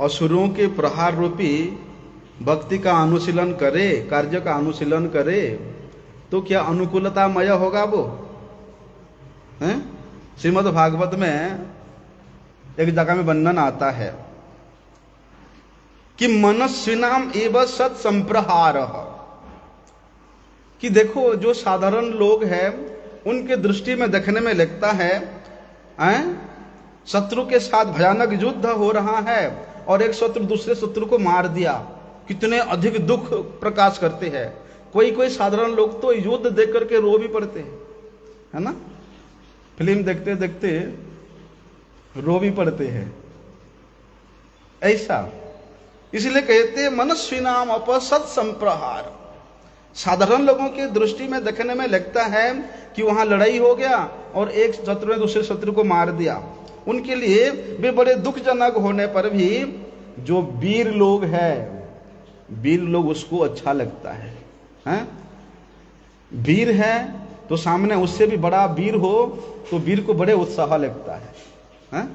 असुरों के प्रहार रूपी भक्ति का अनुशीलन करे, कार्य का अनुशीलन करे, तो क्या अनुकूलतामय होगा वो? श्रीमद् भागवत में एक जगह में वर्णन आता है कि मनस्विनाम एवं सत संप्रहार, कि देखो जो साधारण लोग हैं उनके दृष्टि में देखने में लगता है शत्रु के साथ भयानक युद्ध हो रहा है और एक शत्रु दूसरे शत्रु को मार दिया, कितने अधिक दुख प्रकाश करते हैं। कोई कोई साधारण लोग तो युद्ध देख करके रो भी पड़ते हैं, है ना? फिल्म देखते देखते रो भी पड़ते हैं ऐसा। इसलिए कहते हैं मनस्विनाम अपसत संप्रहार। साधारण लोगों की दृष्टि में देखने में लगता है कि वहां लड़ाई हो गया और एक शत्रु ने दूसरे शत्रु को मार दिया। उनके लिए वे बड़े दुखजनक होने पर भी जो वीर लोग हैं, वीर लोग उसको अच्छा लगता है, हैं? वीर है तो सामने उससे भी बड़ा वीर हो तो वीर को बड़े उत्साह लगता है, हैं?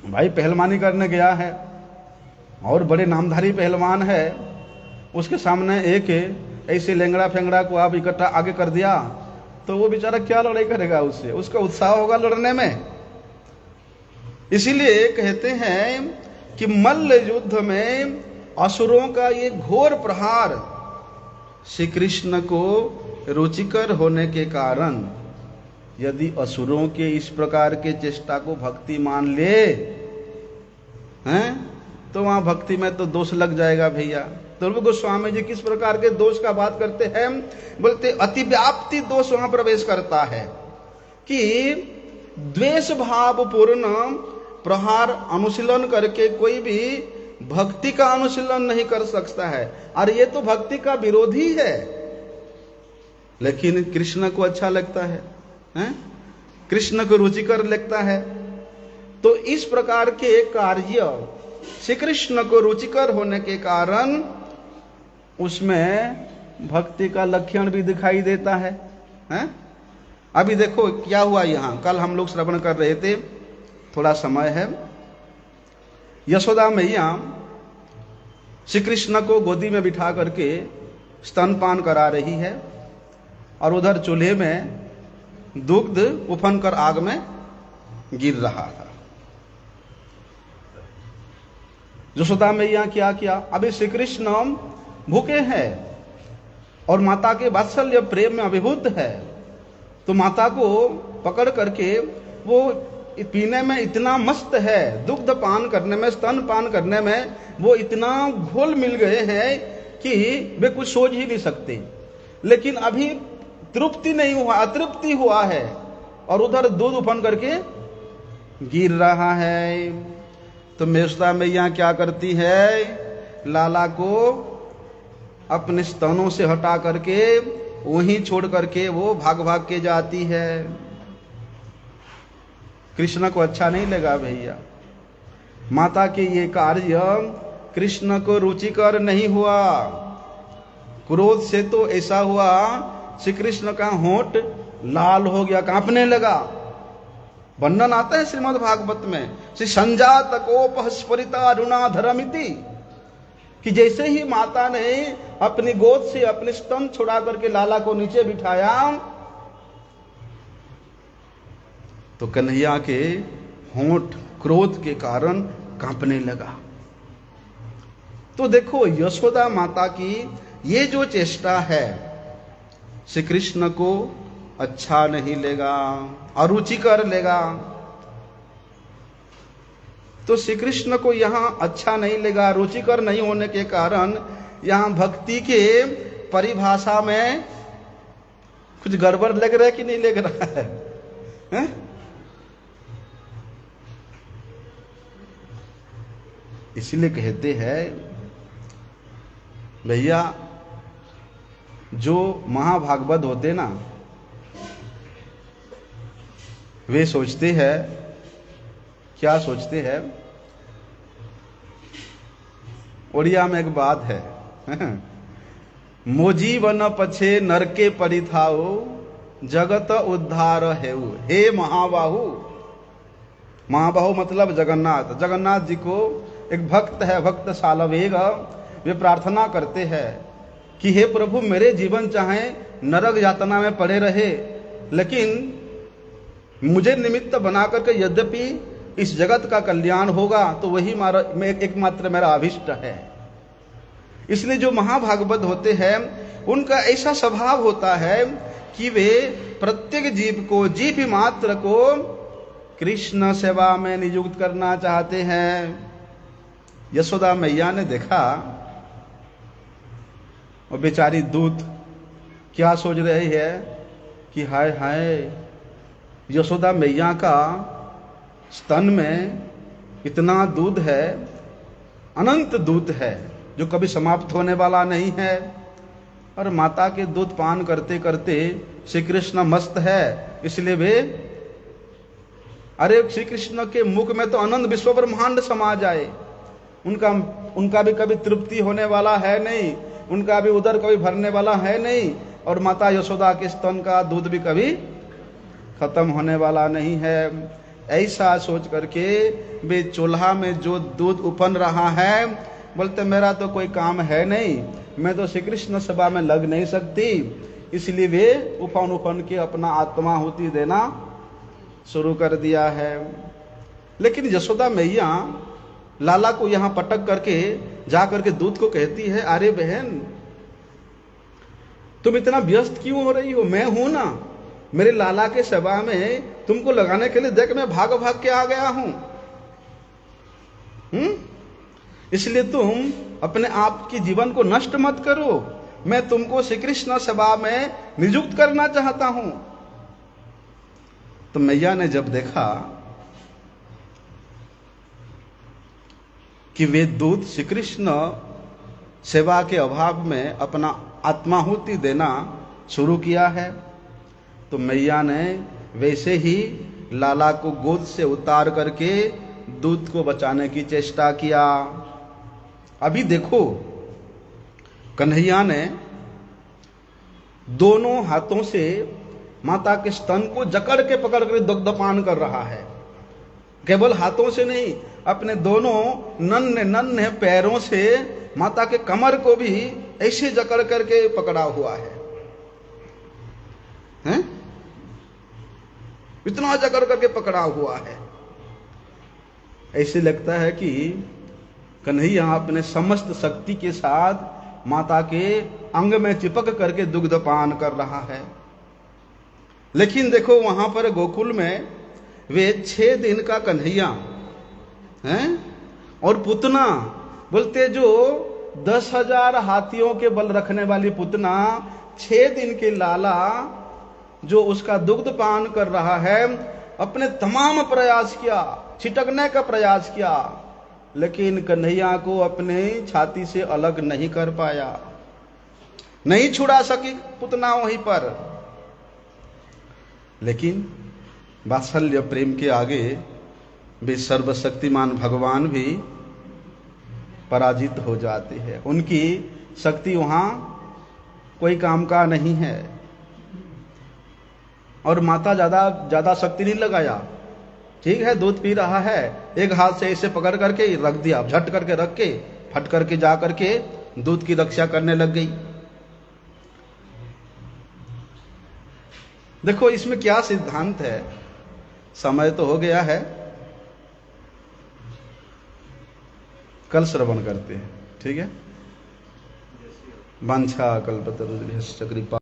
भाई पहलवानी करने गया है और बड़े नामधारी पहलवान है, उसके सामने एक ऐसे लेंगड़ा फेंगड़ा को आप इकट्ठा आगे कर दिया तो वो बेचारा क्या लड़ाई करेगा, उससे उसका उत्साह होगा लड़ने में। इसीलिए कहते हैं कि मल्ल युद्ध में असुरों का ये घोर प्रहार श्री कृष्ण को रुचिकर होने के कारण, यदि असुरों के इस प्रकार के चेष्टा को भक्ति मान ले हैं, तो वहां भक्ति में तो दोष लग जाएगा भैया। ध्रुव गोस्वामी जी किस प्रकार के दोष का बात करते हैं? बोलते अतिव्याप्ति दोष वहां प्रवेश करता है कि द्वेष भाव पूर्ण प्रहार अनुशीलन करके कोई भी भक्ति का अनुशीलन नहीं कर सकता है, और ये तो भक्ति का विरोधी है। लेकिन कृष्ण को अच्छा लगता है, हैं? कृष्ण को रुचिकर लगता है। तो इस प्रकार के कार्य श्री कृष्ण को रुचिकर होने के कारण उसमें भक्ति का लक्षण भी दिखाई देता है, हैं? अभी देखो क्या हुआ यहाँ, कल हम लोग श्रवण कर रहे थे, थोड़ा समय है। यशोदा मैया श्री कृष्ण को गोदी में बिठा करके स्तनपान करा रही है और उधर चूल्हे में दुग्ध उफन कर आग में गिर रहा था। यशोदा मैया क्या किया? अभी श्री कृष्ण भूखे हैं और माता के वात्सल्य प्रेम में अभिभूत है, तो माता को पकड़ करके वो पीने में इतना मस्त है, दुग्ध पान करने में, स्तन पान करने में वो इतना घुल मिल गए हैं कि वे कुछ सोच ही नहीं सकते। लेकिन अभी तृप्ति नहीं हुआ, अतृप्ति हुआ है और उधर दूध उफन करके गिर रहा है। तो यशोदा मैया क्या करती है? लाला को अपने स्तनों से हटा करके वहीं छोड़ करके वो भाग भाग के जाती है। कृष्ण को अच्छा नहीं लगा भैया, माता के ये कार्य कृष्ण को रुचिकर नहीं हुआ। क्रोध से तो ऐसा हुआ, श्री कृष्ण का होंठ लाल हो गया, कांपने लगा। वर्णन आता है श्रीमद् भागवत में, श्री संजात कोप स्फुरिता अरुणाधरमिति, कि जैसे ही माता ने अपनी गोद से अपने स्तन छुड़ा करके लाला को नीचे बिठाया तो कन्हैया के होंठ क्रोध के कारण कांपने लगा। तो देखो यशोदा माता की ये जो चेष्टा है श्री कृष्ण को अच्छा नहीं लेगा, अरुचिकर लेगा। तो श्री कृष्ण को यहां अच्छा नहीं लेगा, रुचिकर नहीं होने के कारण यहां भक्ति के परिभाषा में कुछ गड़बड़ लग रहा है कि नहीं लग रहा है, है? इसलिए कहते हैं भैया, जो महाभागवत होते ना वे सोचते हैं, क्या सोचते हैं, उड़िया में एक बात है, मोजी वन पछे नरके परिथाओ जगत उद्धार हेउ, हे महाबाहु। महाबाहु मतलब जगन्नाथ। जगन्नाथ जी को एक भक्त है, भक्त सालवेग, वे प्रार्थना करते हैं कि हे प्रभु, मेरे जीवन चाहे नरक यातना में पड़े रहे, लेकिन मुझे निमित्त बना करके यद्यपि इस जगत का कल्याण होगा तो वही एकमात्र मेरा अभिष्ट है। इसलिए जो महाभागवत होते हैं उनका ऐसा स्वभाव होता है कि वे प्रत्येक जीव को, जीव मात्र को कृष्ण सेवा में नियुक्त करना चाहते हैं। यशोदा मैया ने देखा और बेचारी दूत क्या सोच रही है कि हाय हाय, यशोदा मैया का स्तन में इतना दूध है, अनंत दूध है जो कभी समाप्त होने वाला नहीं है, और माता के दूध पान करते करते श्री कृष्ण मस्त है। इसलिए वे, अरे श्री कृष्ण के मुख में तो अनंत विश्व ब्रह्मांड समा जाए, उनका भी कभी तृप्ति होने वाला है नहीं, उनका भी उदर कभी भरने वाला है नहीं, और माता यशोदा के स्तन का दूध भी कभी खत्म होने वाला नहीं है। ऐसा सोच करके वे चूल्हा में जो दूध उफन रहा है, बोलते मेरा तो कोई काम है नहीं, मैं तो श्री कृष्ण सभा में लग नहीं सकती, इसलिए वे उफन के अपना आत्माहुति देना शुरू कर दिया है। लेकिन यशोदा मैया लाला को यहां पटक करके जा करके दूध को कहती है, अरे बहन तुम इतना व्यस्त क्यों हो रही हो, मैं हूं ना, मेरे लाला के सेवा में तुमको लगाने के लिए देख मैं भाग भाग के आ गया हूं। इसलिए तुम अपने आप की जीवन को नष्ट मत करो, मैं तुमको श्री कृष्ण सेवा में नियुक्त करना चाहता हूं। तो मैया ने जब देखा कि वे दूत श्री कृष्ण सेवा के अभाव में अपना आत्माहुति देना शुरू किया है, तो मैया ने वैसे ही लाला को गोद से उतार करके दूध को बचाने की चेष्टा किया। अभी देखो कन्हैया ने दोनों हाथों से माता के स्तन को जकड़ के पकड़ कर दुग्धपान कर रहा है। केवल हाथों से नहीं, अपने दोनों नन्हे नन्हे पैरों से माता के कमर को भी ऐसे जकड़ करके पकड़ा हुआ है, हैं? इतना जकड़ करके पकड़ा हुआ है। ऐसे लगता है कि कन्हैया अपने समस्त शक्ति के साथ माता के अंग में चिपक करके दुग्धपान कर रहा है। लेकिन देखो वहां पर गोकुल में वे 6 दिन का कन्हैया हैं और पुतना, बोलते जो 10,000 हाथियों के बल रखने वाली पुतना 6 दिन के लाला जो उसका दुग्ध पान कर रहा है, अपने तमाम प्रयास किया, छिटकने का प्रयास किया, लेकिन कन्हैया को अपने छाती से अलग नहीं कर पाया। नहीं छुड़ा सकी पुतना वहीं पर। लेकिन वात्सल्य प्रेम के आगे वे सर्वशक्तिमान भगवान भी पराजित हो जाते हैं। उनकी शक्ति वहां कोई काम का नहीं है। और माता ज्यादा शक्ति नहीं लगाया, ठीक है, दूध पी रहा है, एक हाथ से इसे पकड़ करके रख दिया, झट करके रख के फट करके जा करके दूध की रक्षा करने लग गई। देखो इसमें क्या सिद्धांत है। समय तो हो गया है, कल श्रवण करते हैं, ठीक है। वांछा कल्पतरुभ्यश्च कृपा